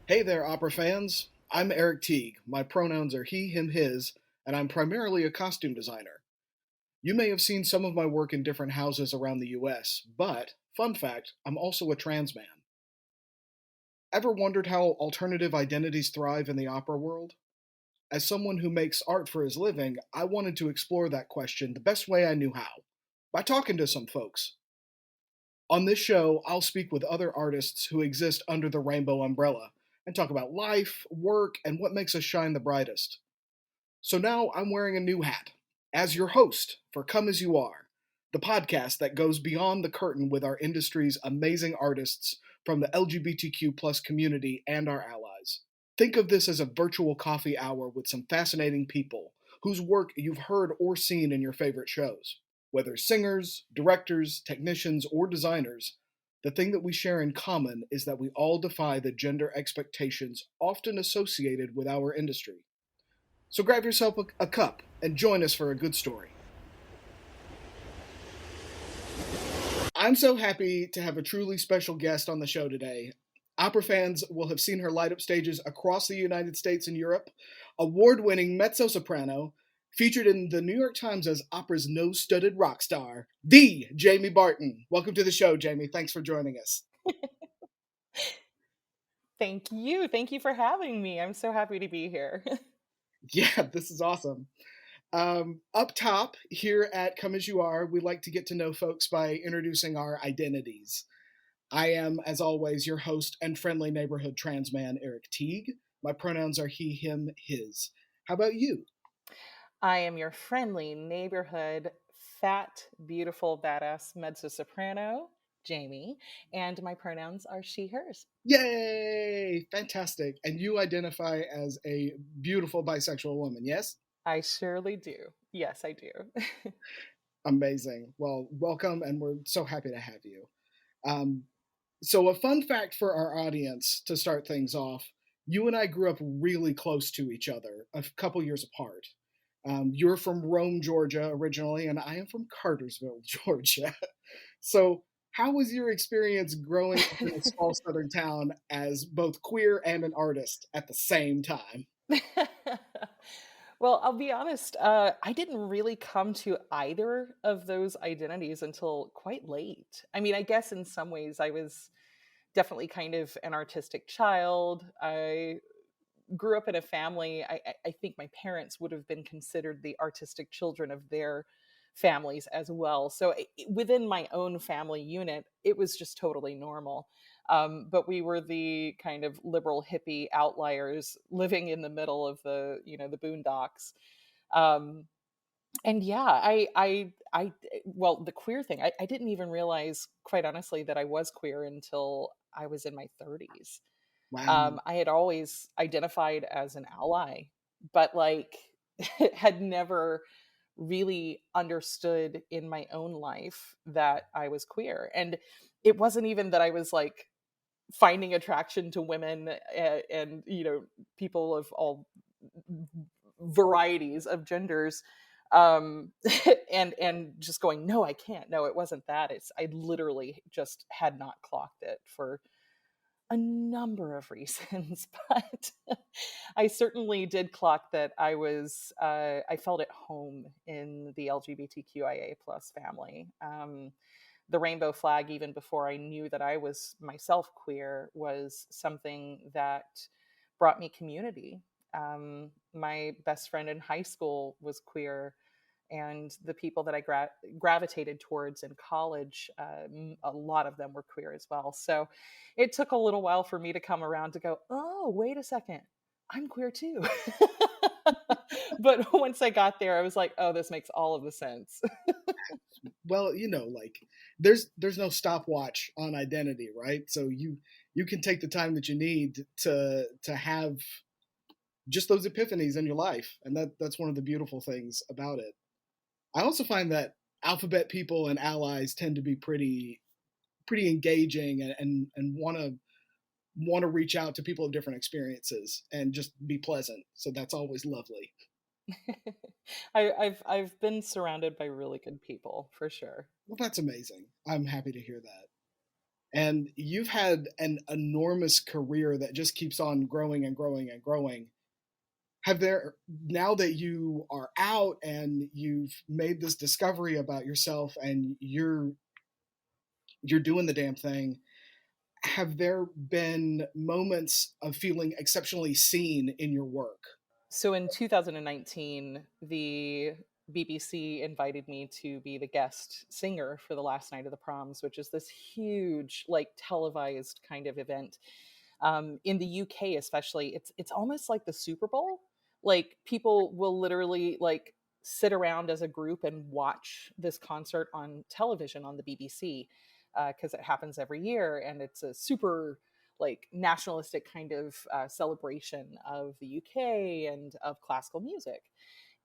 Hey there, opera fans. I'm Erik Teague. My pronouns are he, him, his, and I'm primarily a costume designer. You may have seen some of my work in different houses around the US, but, fun fact, I'm also a trans man. Ever wondered how alternative identities thrive in the opera world? As someone who makes art for his living, I wanted to explore that question the best way I knew how, by talking to some folks. On this show, I'll speak with other artists who exist under the rainbow umbrella and talk about life, work, and what makes us shine the brightest. So now I'm wearing a new hat as your host for Come As You Are, the podcast that goes beyond the curtain with our industry's amazing artists from the LGBTQ plus community and our allies. Think of this as a virtual coffee hour with some fascinating people whose work you've heard or seen in your favorite shows. Whether singers, directors, technicians, or designers, the thing that we share in common is that we all defy the gender expectations often associated with our industry. So grab yourself a cup and join us for a good story. I'm so happy to have a truly special guest on the show today. Opera fans will have seen her light up stages across the United States and Europe. Award winning mezzo soprano, featured in the New York Times as opera's nose studded rock star, the Jamie Barton. Welcome to the show, Jamie. Thanks for joining us. Thank you. Thank you for having me. I'm so happy to be here. Yeah, this is awesome. Up top, here at Come As You Are, we like to get to know folks by introducing our identities. I am, as always, your host and friendly neighborhood trans man, Erik Teague. My pronouns are he, him, his. How about you? I am your friendly neighborhood, fat, beautiful, badass mezzo soprano, Jamie, and my pronouns are she, hers. Yay! Fantastic. And you identify as a beautiful bisexual woman, yes? I surely do. Yes, I do. Amazing. Well, welcome, and we're so happy to have you. Um, so, a fun fact for our audience to start things off: you and I grew up really close to each other, a couple years apart. You're from Rome, Georgia originally, and I am from Cartersville, Georgia. So, how was your experience growing up in a small southern town as both queer and an artist at the same time? Well, I'll be honest, I didn't really come to either of those identities until quite late. I mean, I guess in some ways I was definitely kind of an artistic child. I grew up in a family. I think my parents would have been considered the artistic children of their families as well. So within my own family unit, it was just totally normal. But we were the kind of liberal hippie outliers living in the middle of the boondocks. Um, and yeah, well, the queer thing, I didn't even realize, quite honestly, that I was queer until I was in my 30s. Wow. I had always identified as an ally, but like had never really understood in my own life that I was queer. And it wasn't even that I was like finding attraction to women and people of all varieties of genders, and just going, no, I can't. No, it wasn't that. It's I literally just had not clocked it for a number of reasons, but I certainly did clock that I felt at home in the LGBTQIA plus family. The rainbow flag, even before I knew that I was myself queer, was something that brought me community. My best friend in high school was queer, and the people that I gravitated towards in college, a lot of them were queer as well. So it took a little while for me to come around to go, oh, wait a second, I'm queer too. But once I got there, I was like, oh, this makes all of the sense. Well, like there's no stopwatch on identity, right? So you can take the time that you need to have just those epiphanies in your life, and that's one of the beautiful things about it. I also find that alphabet people and allies tend to be pretty engaging and want to reach out to people of different experiences and just be pleasant. So that's always lovely. I've been surrounded by really good people for sure. Well, that's amazing. I'm happy to hear that. And you've had an enormous career that just keeps on growing and growing and growing. Have there, now that you are out and you've made this discovery about yourself and you're doing the damn thing, have there been moments of feeling exceptionally seen in your work? So in 2019, the BBC invited me to be the guest singer for the last night of the proms, which is this huge, like televised kind of event. In the UK, especially, it's almost like the Super Bowl. Like people will literally like sit around as a group and watch this concert on television on the BBC because it happens every year, and it's a super like nationalistic kind of celebration of the UK and of classical music.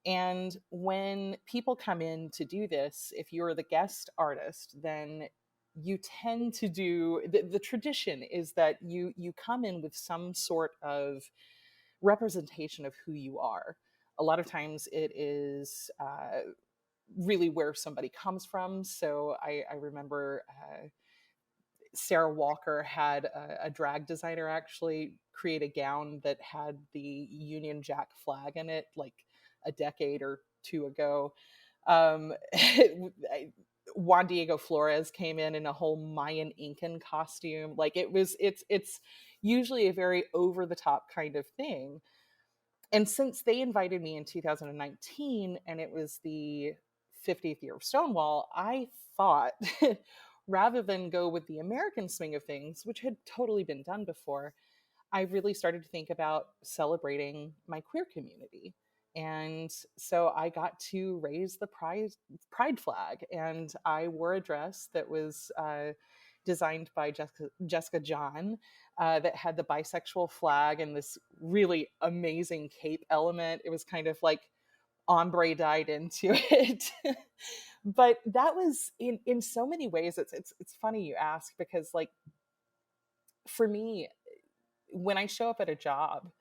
And when people come in to do this, if you're the guest artist, then you tend to do the tradition is that you come in with some sort of representation of who you are. A lot of times it is really where somebody comes from. So I remember Sarah Walker had a drag designer actually create a gown that had the Union Jack flag in it, like a decade or two ago. Um, Juan Diego Flores came in a whole Mayan Incan costume. Like it's usually a very over the top kind of thing. And since they invited me in 2019 and it was the 50th year of Stonewall, I thought rather than go with the American swing of things, which had totally been done before, I really started to think about celebrating my queer community. And so I got to raise the pride flag, and I wore a dress that was designed by Jessica John that had the bisexual flag and this really amazing cape element. It was kind of like ombre dyed into it. But that was in so many ways it's funny you ask, because like for me, when I show up at a job,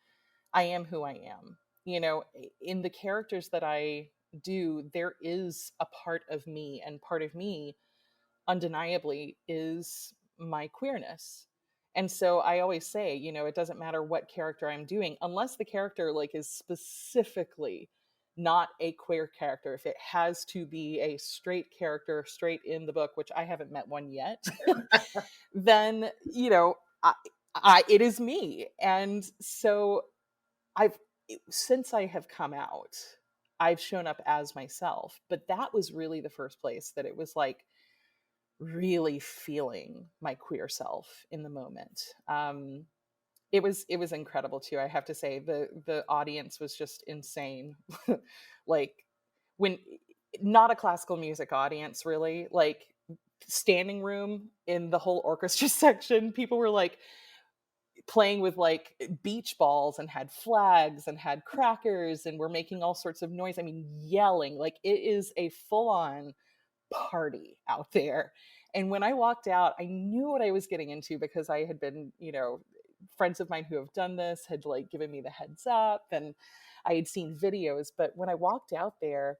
I am who I am. You know, in the characters that I do, there is a part of me, and part of me undeniably is my queerness. And so I always say, you know, it doesn't matter what character I'm doing, unless the character like is specifically not a queer character. If it has to be a straight character, straight in the book, which I haven't met one yet, then, you know, it is me. And so I've, since I have come out, I've shown up as myself. But that was really the first place that it was like really feeling my queer self in the moment. It was incredible too. I have to say the audience was just insane. Like when not a classical music audience really, like standing room in the whole orchestra section, people were like playing with like beach balls and had flags and had crackers and were making all sorts of noise. I mean, yelling. Like it is a full on party out there. And when I walked out, I knew what I was getting into because I had been, you know, friends of mine who have done this had like given me the heads up, and I had seen videos. But when I walked out there,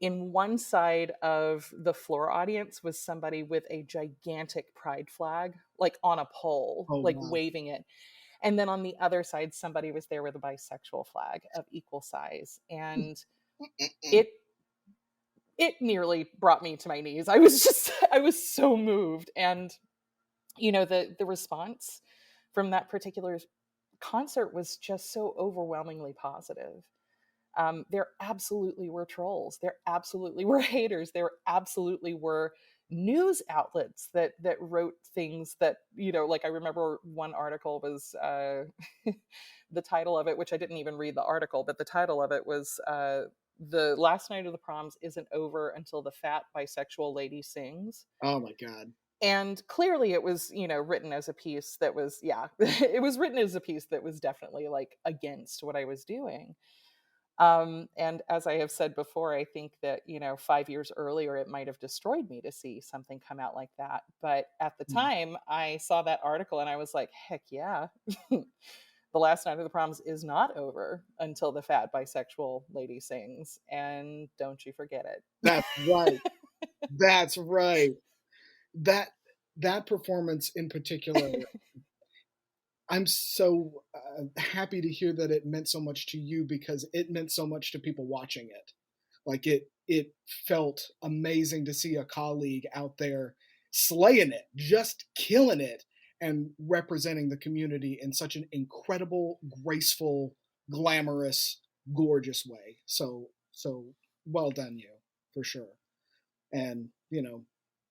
in one side of the floor audience was somebody with a gigantic pride flag, like on a pole, Oh, like wow. waving it. And then on the other side, somebody was there with a bisexual flag of equal size. And it it nearly brought me to my knees. I was so moved. And you know, the response from that particular concert was just so overwhelmingly positive. There absolutely were trolls. There absolutely were haters. There absolutely were news outlets that wrote things that, you know, like I remember one article was the title of it, which I didn't even read the article, but the title of it was the last night of the proms isn't over until the fat bisexual lady sings. Oh my God. And clearly it was, you know, written as a piece that was, yeah, it was written as a piece that was definitely like against what I was doing. And as I have said before, I think that, you know, 5 years earlier, it might have destroyed me to see something come out like that. But at the time, I saw that article and I was like, heck yeah. The last night of the proms is not over until the fat bisexual lady sings. And don't you forget it. That's right. That's right. That. that performance in particular, I'm so happy to hear that it meant so much to you because it meant so much to people watching it. Like it felt amazing to see a colleague out there slaying it, just killing it, and representing the community in such an incredible, graceful, glamorous, gorgeous way. So well done, you, for sure. And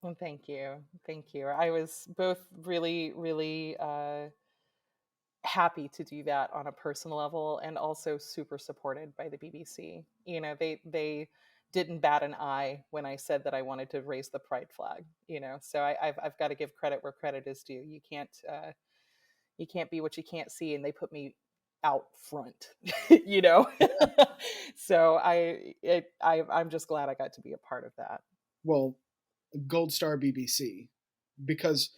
Well, thank you. Thank you. I was both really, really happy to do that on a personal level and also super supported by the BBC. They didn't bat an eye when I said that I wanted to raise the pride flag. So I've got to give credit where credit is due. You can't be what you can't see, and they put me out front. you know. So I'm just glad I got to be a part of that. well, gold star BBC, because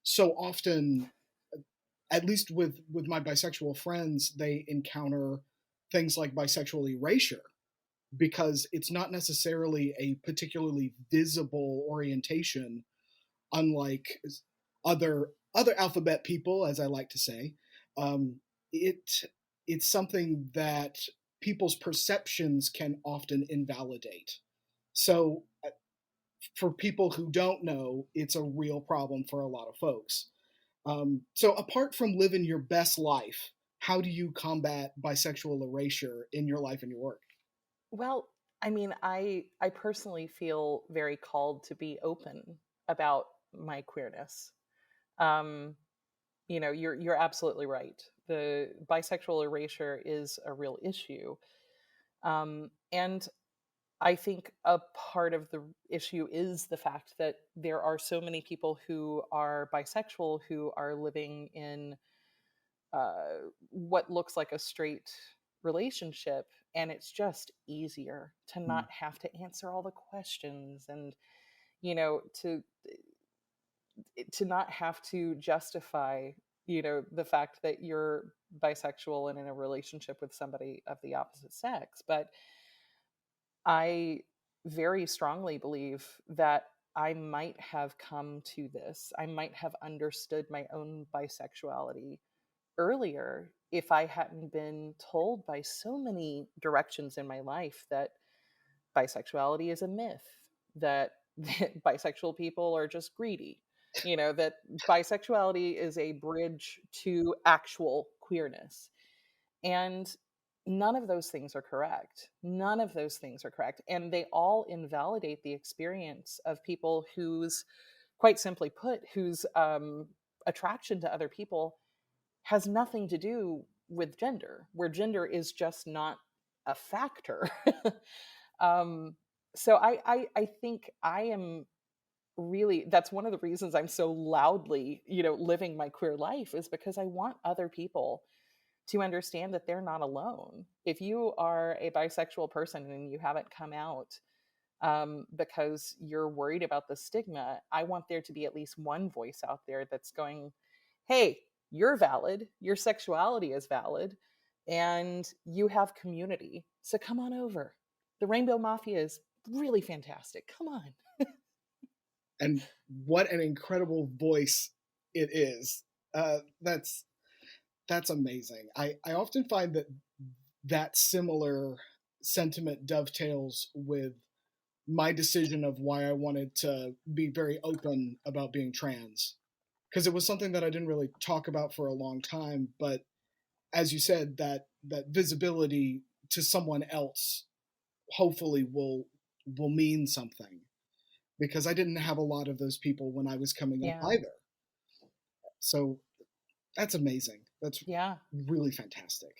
so often, at least with my bisexual friends, they encounter things like bisexual erasure because it's not necessarily a particularly visible orientation, unlike other alphabet people, as I like to say. It it's something that people's perceptions can often invalidate. So for people who don't know, it's a real problem for a lot of folks. So apart from living your best life, how do you combat bisexual erasure in your life and your work? Well, I mean, I personally feel very called to be open about my queerness. Um, you're absolutely right. The bisexual erasure is a real issue, and I think a part of the issue is the fact that there are so many people who are bisexual who are living in what looks like a straight relationship, and it's just easier to Mm. not have to answer all the questions, and you know to not have to justify the fact that you're bisexual and in a relationship with somebody of the opposite sex. But I very strongly believe that I might have come to this, I might have understood my own bisexuality earlier if I hadn't been told by so many directions in my life that bisexuality is a myth, that, that bisexual people are just greedy, that bisexuality is a bridge to actual queerness. And none of those things are correct. None of those things are correct. And they all invalidate the experience of people whose, quite simply put, whose attraction to other people has nothing to do with gender, where gender is just not a factor. um, so I think I am really, that's one of the reasons I'm so loudly, living my queer life, is because I want other people to understand that they're not alone. If you are a bisexual person and you haven't come out because you're worried about the stigma, I want there to be at least one voice out there that's going, hey, you're valid, your sexuality is valid, and you have community. So come on over. The Rainbow Mafia is really fantastic. Come on. And what an incredible voice it is. That's amazing. I often find that similar sentiment dovetails with my decision of why I wanted to be very open about being trans, because it was something that I didn't really talk about for a long time. But as you said, that visibility to someone else hopefully will mean something, because I didn't have a lot of those people when I was coming up Yeah. either. So that's amazing. That's Yeah. really fantastic.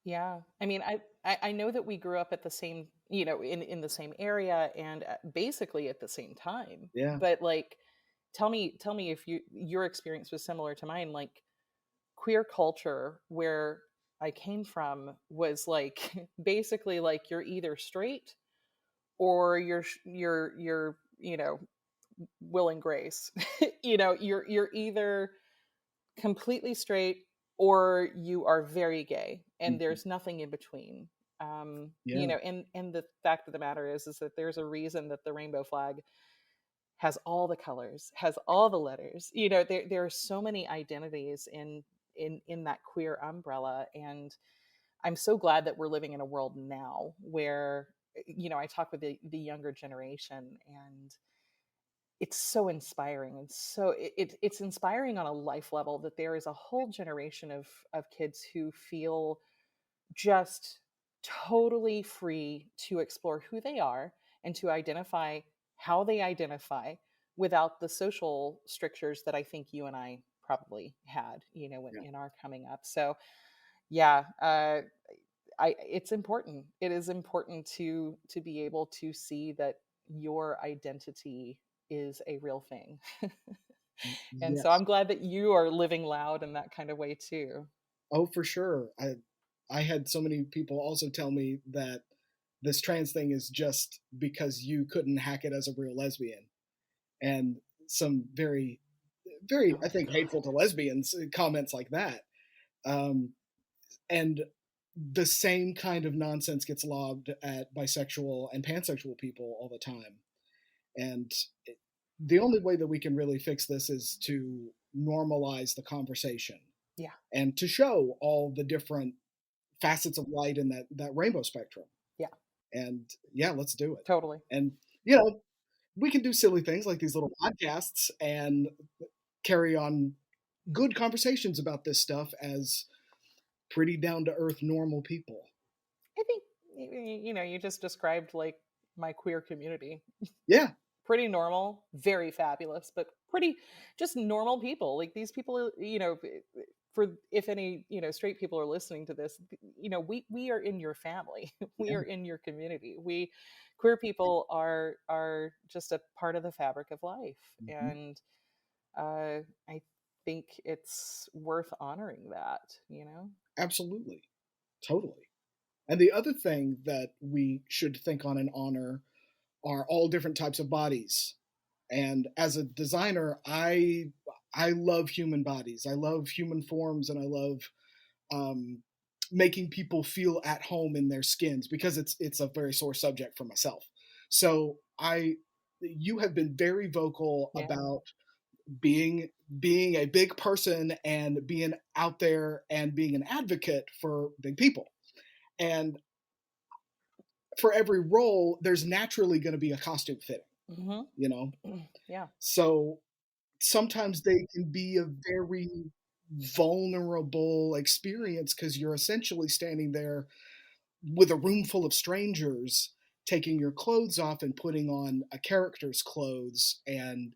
Yeah. I mean, I know that we grew up at the same, in the same area and basically at the same time. Yeah. But like, tell me if your experience was similar to mine. Like, queer culture where I came from was like basically like you're either straight or you're Will and Grace. You're either completely straight or you are very gay, and Mhm. there's nothing in between. Yeah. And the fact of the matter is that there's a reason that the rainbow flag has all the colors, has all the letters. You know, there are so many identities in that queer umbrella, and I'm so glad that we're living in a world now where, you know, I talk with the younger generation, and it's so inspiring, and so it's inspiring on a life level that there is a whole generation of kids who feel just totally free to explore who they are and to identify how they identify without the social strictures that I think you and I probably had, you know, Yeah. in our coming up. So yeah, it's important. It is important to be able to see that your identity is a real thing. And so Yes. I'm glad that you are living loud in that kind of way too. Oh, for sure. I had so many people also tell me that this trans thing is just because you couldn't hack it as a real lesbian, and some very, very, Oh I my think, hateful to god. lesbians comments like that. Um, and the same kind of nonsense gets lobbed at bisexual and pansexual people all the time. And the only way that we can really fix this is to normalize the conversation Yeah, and to show all the different facets of light in that rainbow spectrum. yeah, And yeah, let's do it. totally. And you know, we can do silly things like these little podcasts and carry on good conversations about this stuff as pretty down to earth normal people. I think you know, you just described like my queer community. Yeah, Pretty normal, very fabulous, but pretty just normal people. Like these people, you know, for if any, you know, straight people are listening to this, you know, we are in your family. We yeah. are in your community. We queer people are just a part of the fabric of life. Mhm. And I think it's worth honoring that, you know? Absolutely. Totally. And the other thing that we should think on and honor are all different types of bodies. And as a designer, I love human bodies. I love human forms, and I love um, making people feel at home in their skins because it's a very sore subject for myself. So I you have been very vocal Yeah. about being being a big person and being out there and being an advocate for big people. And for every role, there's naturally going to be a costume fitting, Hmm. you know? Yeah. So sometimes they can be a very vulnerable experience because you're essentially standing there with a room full of strangers, taking your clothes off and putting on a character's clothes. And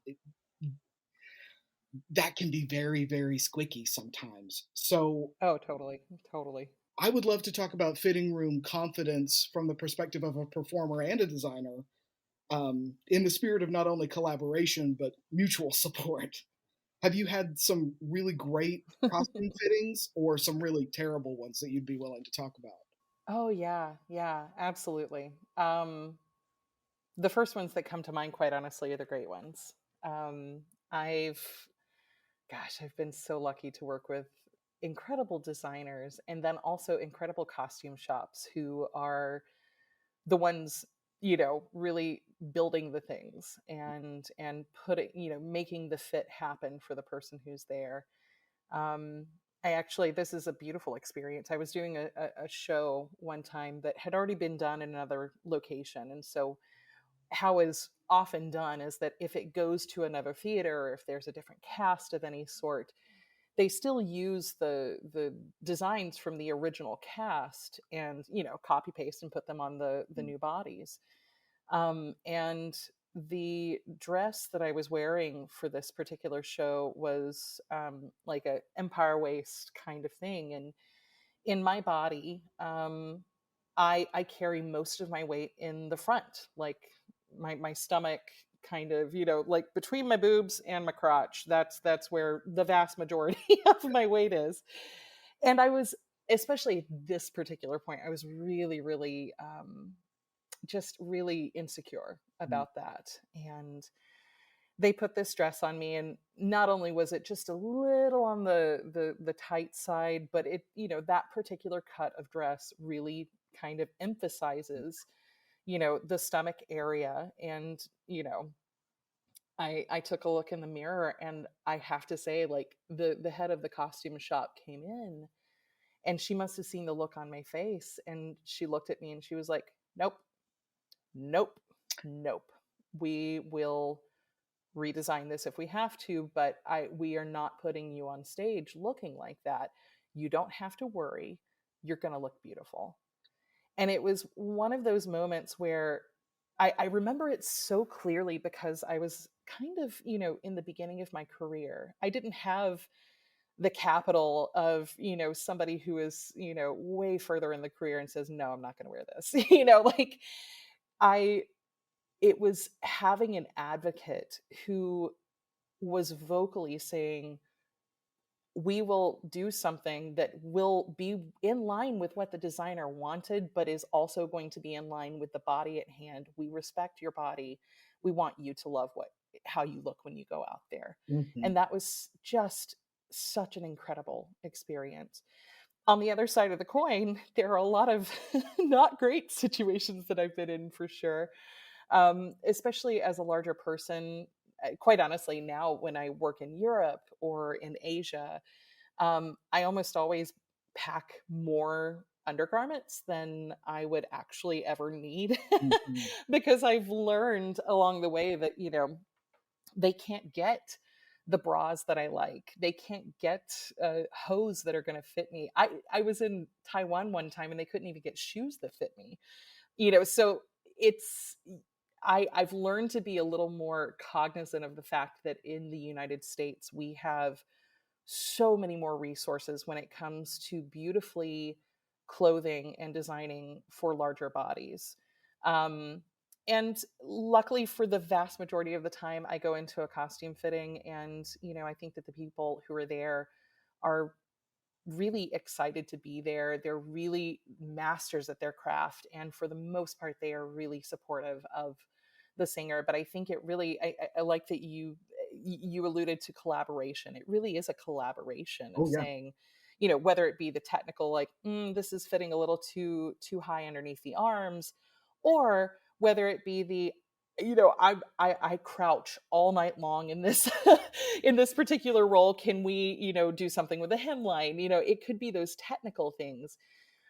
that can be very, very squicky sometimes. So Oh, totally. Totally. I would love to talk about fitting room confidence from the perspective of a performer and a designer, in the spirit of not only collaboration but mutual support. Have you had some really great costume fittings or some really terrible ones that you'd be willing to talk about? Oh yeah, yeah, absolutely. The first ones that come to mind, quite honestly, are the great ones. Um, I've, gosh, I've been so lucky to work with incredible designers and then also incredible costume shops who are the ones, you know, really building the things and putting, you know, making the fit happen for the person who's there. Um, I actually, this is a beautiful experience. I was doing a show one time that had already been done in another location. And so, how is often done is that if it goes to another theater or if there's a different cast of any sort, they still use the designs from the original cast and, you know, copy paste and put them on the new bodies. And the dress that I was wearing for this particular show was like a empire waist kind of thing, and in my body, I carry most of my weight in the front, like my stomach, kind of, you know, like between my boobs and my crotch. That's where the vast majority of my weight is, and I was, especially at this particular point, I was really, really just really insecure about that. And they put this dress on me, and not only was it just a little on the tight side, but it, you know, that particular cut of dress really kind of emphasizes, you know, the stomach area. And, you know, I took a look in the mirror, and I have to say, like, the head of the costume shop came in, and she must have seen the look on my face, and she looked at me and she was like, "Nope, nope, nope. We will redesign this if we have to, but we are not putting you on stage looking like that. You don't have to worry. You're going to look beautiful." And it was one of those moments where I remember it so clearly because I was kind of, in the beginning of my career. I didn't have the capital of, somebody who is, way further in the career and says, "No, I'm not going to wear this." Like, I it was having an advocate who was vocally saying, "We will do something that will be in line with what the designer wanted, but is also going to be in line with the body at hand. We respect your body. We want you to love how you look when you go out there." Mhm. And that was just such an incredible experience. On the other side of the coin, there are a lot of not great situations that I've been in, for sure. Especially as a larger person, quite honestly, now when I work in Europe or in Asia, I almost always pack more undergarments than I would actually ever need, Mhm. because I've learned along the way that, they can't get the bras that I like. They can't get hose that are going to fit me. I was in Taiwan one time and they couldn't even get shoes that fit me. So it's I've learned to be a little more cognizant of the fact that in the United States we have so many more resources when it comes to beautifully clothing and designing for larger bodies. Um, and luckily, for the vast majority of the time, I go into a costume fitting, and I think that the people who are there are really excited to be there. They're really masters at their craft, and for the most part, they are really supportive of the singer. But I think it really, I like that you alluded to collaboration. It really is a collaboration of Oh yeah. saying, whether it be the technical, like, this is fitting a little too high underneath the arms, or whether it be the, I crouch all night long in this in this particular role. Can we, do something with a hemline? It could be those technical things,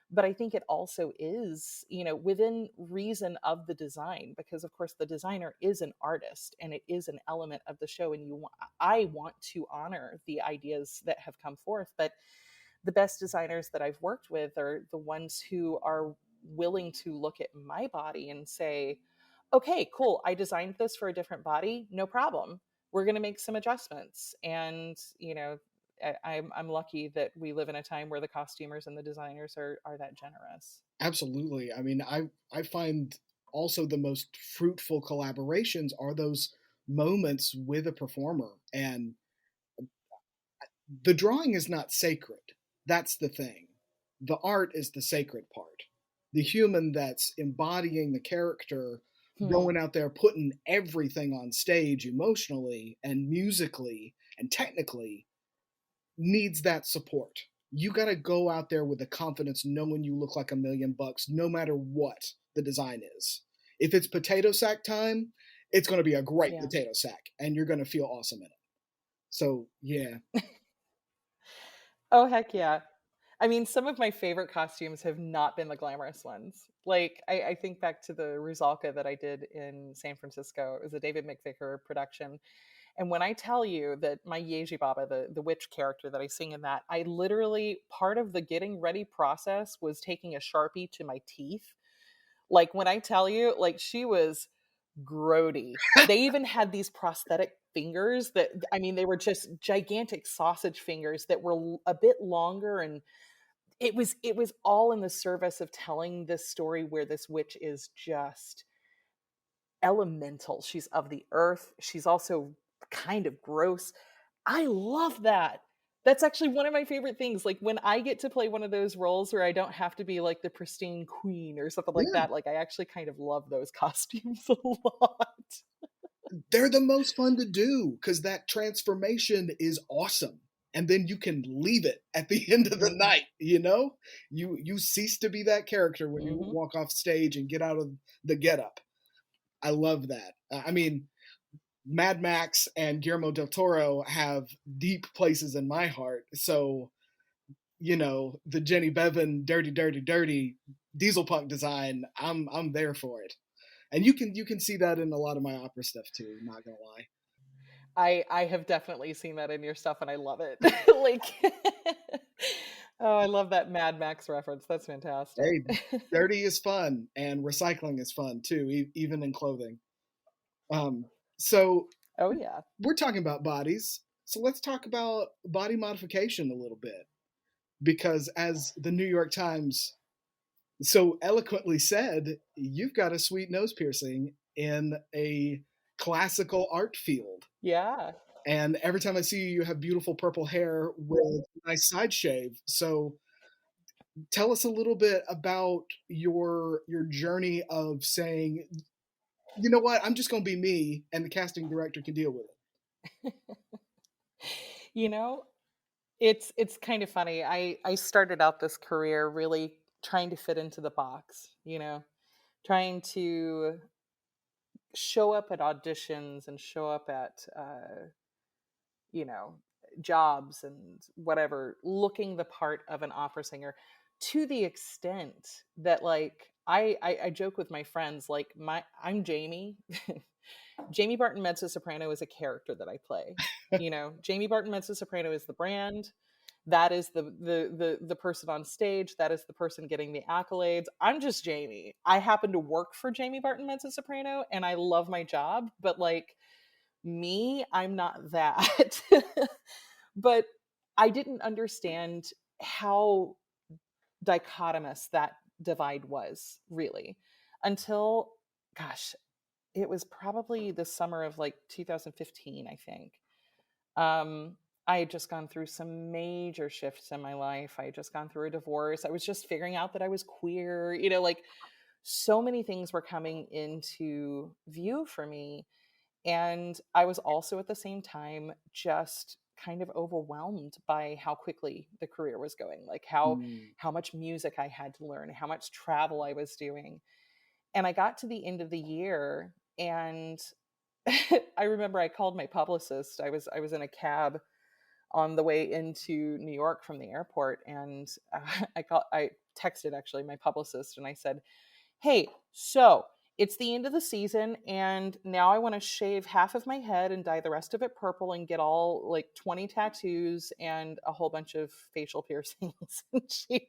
but I think it also is, within reason of the design, because of course the designer is an artist and it is an element of the show, and I want to honor the ideas that have come forth, but the best designers that I've worked with are the ones who are willing to look at my body and say, "Okay, cool. I designed this for a different body. No problem. We're going to make some adjustments." And, I'm lucky that we live in a time where the costumers and the designers are that generous. Absolutely. I mean, I find also the most fruitful collaborations are those moments with a performer, and the drawing is not sacred. That's the thing. The art is the sacred part. The human that's embodying the character, Hmm. going out there putting everything on stage emotionally and musically and technically needs that support. You got to go out there with the confidence knowing you look like $1,000,000 no matter what the design is. If it's potato sack time, it's going to be a great Yeah. potato sack and you're going to feel awesome in it. So, yeah. Oh, heck yeah. I mean, some of my favorite costumes have not been the glamorous ones. Like, I think back to the Rusalka that I did in San Francisco. It was a David McVicker production. And when I tell you that my Yeji Baba, the witch character that I sing in that, I literally, part of the getting ready process was taking a Sharpie to my teeth. Like, when I tell you, like, she was grody. They even had these prosthetic fingers that, I mean, they were just gigantic sausage fingers that were a bit longer, and it was all in the service of telling this story where this witch is just elemental. She's of the earth. She's also kind of gross. I love that. That's actually one of my favorite things. Like, when I get to play one of those roles where I don't have to be like the pristine queen or something like Yeah. that, like, I actually kind of love those costumes a lot. They're the most fun to do because that transformation is awesome. And then you can leave it at the end of the Mhm, night, you know? You cease to be that character when you mhm. walk off stage and get out of the getup. I love that. I mean, Mad Max and Guillermo del Toro have deep places in my heart. So, the Jenny Bevan dirty, dirty, dirty diesel punk design, I'm there for it. And you can see that in a lot of my opera stuff too, not gonna lie. I have definitely seen that in your stuff, and I love it. Like, oh, I love that Mad Max reference. That's fantastic. Hey, dirty is fun and recycling is fun too, even in clothing. So Oh yeah. we're talking about bodies. So let's talk about body modification a little bit. Because as the New York Times so eloquently said, you've got a sweet nose piercing in a classical art field. Yeah. And every time I see you, you have beautiful purple hair with a nice side shave. So tell us a little bit about your journey of saying, you know what, I'm just going to be me, and the casting director can deal with it. You know, it's kind of funny. I started out this career really trying to fit into the box, trying to show up at auditions and show up at you know, jobs and whatever, looking the part of an opera singer, to the extent that, like, I joke with my friends, like, I'm Jamie. Jamie Barton mezzo soprano is a character that I play. Jamie Barton mezzo soprano is the brand. That is the person on stage. That is the person getting the accolades. I'm just Jamie. I happen to work for Jamie Barton mezzo soprano, and I love my job. But, like, me, I'm not that. But I didn't understand how dichotomous that divide was, really, until, gosh, it was probably the summer of, like, 2015, I think. I had just gone through some major shifts in my life. I had just gone through a divorce. I was just figuring out that I was queer, like, so many things were coming into view for me. And I was also at the same time just kind of overwhelmed by how quickly the career was going, like Mm. how much music I had to learn, how much travel I was doing. And I got to the end of the year, and I remember I called my publicist. I was in a cab on the way into New York from the airport, and I texted, actually, my publicist, and I said, "Hey, so it's the end of the season, and now I want to shave half of my head and dye the rest of it purple and get all, like, 20 tattoos and a whole bunch of facial piercings." And she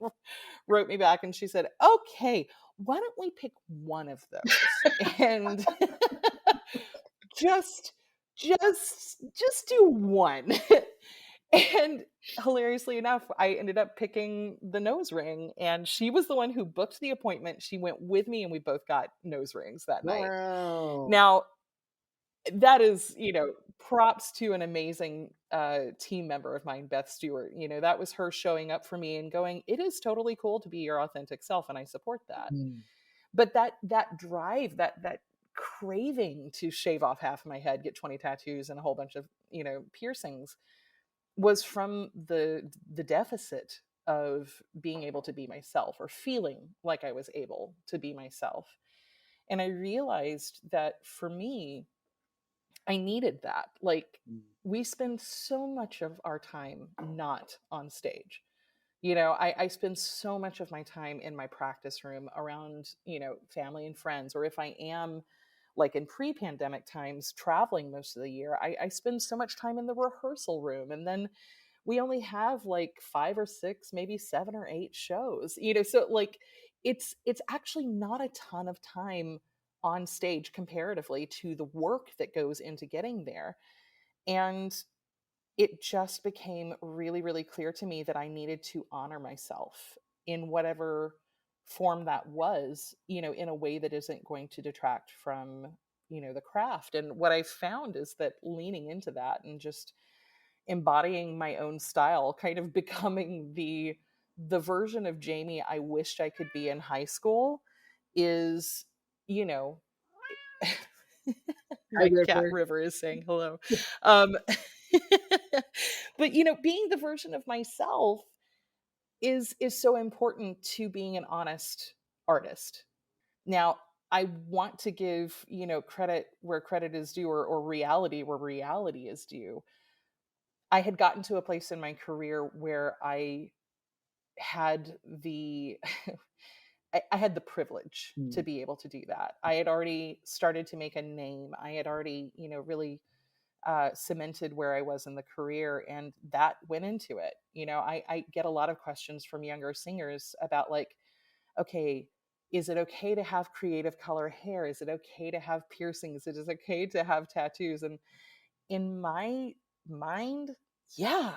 wrote me back and she said, "Okay, why don't we pick one of those and just just do one." And hilariously enough, I ended up picking the nose ring, and she was the one who booked the appointment. She went with me, and we both got nose rings that night. Wow. Now, that is, props to an amazing team member of mine, Beth Stewart. That was her showing up for me and going, "It is totally cool to be your authentic self, and I support that." Mm. But that drive, that craving to shave off half of my head, get 20 tattoos and a whole bunch of, piercings, was from the deficit of being able to be myself, or feeling like I was able to be myself. And I realized that for me, I needed that. Like, Mm. we spend so much of our time not on stage. I spend so much of my time in my practice room around, family and friends. Or if I am, like, in pre-pandemic times, traveling most of the year, I spend so much time in the rehearsal room. And then we only have, like, 5 or 6, maybe 7 or 8 shows, so, like, it's actually not a ton of time on stage comparatively to the work that goes into getting there. And it just became really, really clear to me that I needed to honor myself in whatever form that was, in a way that isn't going to detract from, the craft. And what I found is that leaning into that and just embodying my own style, kind of becoming the version of Jamie I wished I could be in high school, is, you know, Hi, my cat River. River is saying hello. Um, but, being the version of myself is so important to being an honest artist. Now, I want to give, credit where credit is due, or reality where reality is due. I had gotten to a place in my career where I had the I had the privilege to Mm. be able to do that. I had already started to make a name. I had already, really cemented where I was in the career, and that went into it. I get a lot of questions from younger singers about, like, okay, is it okay to have creative color hair? Is it okay to have piercings? Is it okay to have tattoos? And in my mind, yeah,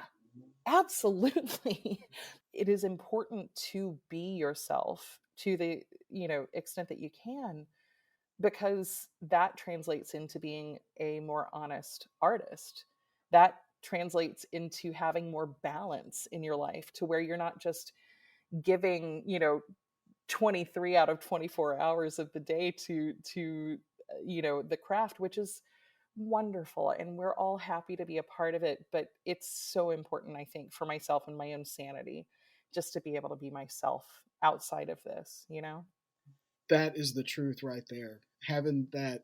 absolutely. It is important to be yourself to the, extent that you can, because that translates into being a more honest artist. That translates into having more balance in your life, to where you're not just giving, 23 out of 24 hours of the day to the craft, which is wonderful, and we're all happy to be a part of it. But it's so important, I think, for myself and my own sanity, just to be able to be myself outside of this. That is the truth right there. Having that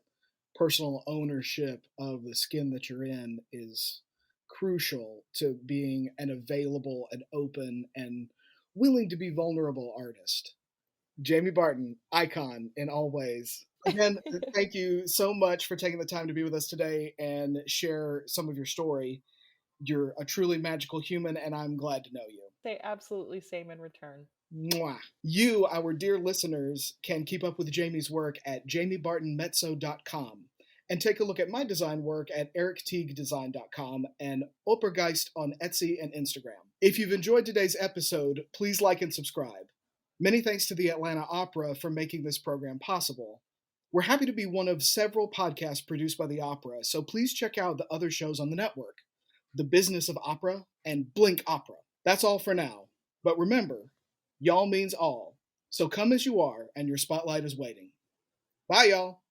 personal ownership of the skin that you're in is crucial to being an available and open and willing to be vulnerable artist. Jamie Barton, icon in all ways. Again, thank you so much for taking the time to be with us today and share some of your story. You're a truly magical human, and I'm glad to know you. They absolutely same in return. Mwah. You, our dear listeners, can keep up with Jamie's work at jamiebartonmezzo.com and take a look at my design work at erikteaguedesign.com and Oppergeist on Etsy and Instagram. If you've enjoyed today's episode, please like and subscribe. Many thanks to the Atlanta Opera for making this program possible. We're happy to be one of several podcasts produced by the Opera, so please check out the other shows on the network: The Business of Opera and Blink Opera. That's all for now. But remember, y'all means all. So come as you are, and your spotlight is waiting. Bye, y'all.